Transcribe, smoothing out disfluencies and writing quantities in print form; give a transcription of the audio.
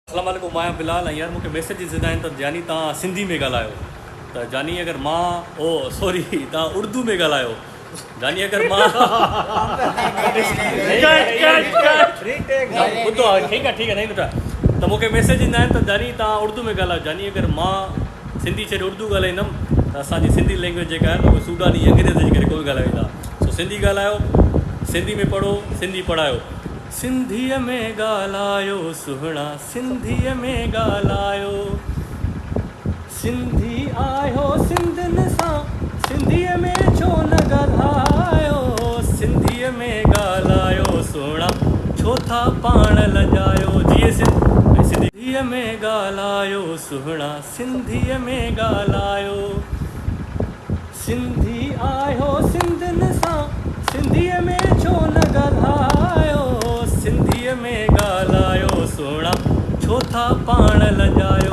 अस्सलाम वालेकुम, मां बिलाल यार मूंखे मैसेजिस ईंदा आहिनि त जानी तव्हां सिंधी में ॻाल्हायो त जानी अगरि मां सॉरी तव्हां उर्दू में ॻाल्हायो जानी अगरि मां ॿुधो ठीकु आहे नहीं ॿुधा त मूंखे मैसेज ईंदा आहिनि त जानी तव्हां उर्दू में ॻाल्हायो जानी अगरि मां सिंधी छॾे उर्दू ॻाल्हाईंदुमि त असांजी सिंधी लैंग्वेज जेका आहे उहा सूडानी अंग्रेज़ जे करे कोई ॻाल्हाईंदा सो सिंधी ॻाल्हायो, सिंधी में पढ़ो, सिंधी पढ़ायो। सिंधीअ में ॻाल्हायो सुहिणा, सिंधीअ में ॻाल्हायो, सिंधी आहियो सिंधियुनि सां, सिंधीअ में छो न ॻाल्हायो, सिंधीअ में ॻाल्हायो सुहिणा, छो था पाण लॼायो। जीअं सिंधीअ में ॻाल्हायो सुहिणा, सिंधीअ में ॻाल्हायो, सिंधी आहियो सिंधियुनि सां, सिंधीअ में छो न ॻाल्हायो, सिंधीअ में ॻाल्हायो सुहिणा, छो था पाण लॼायो।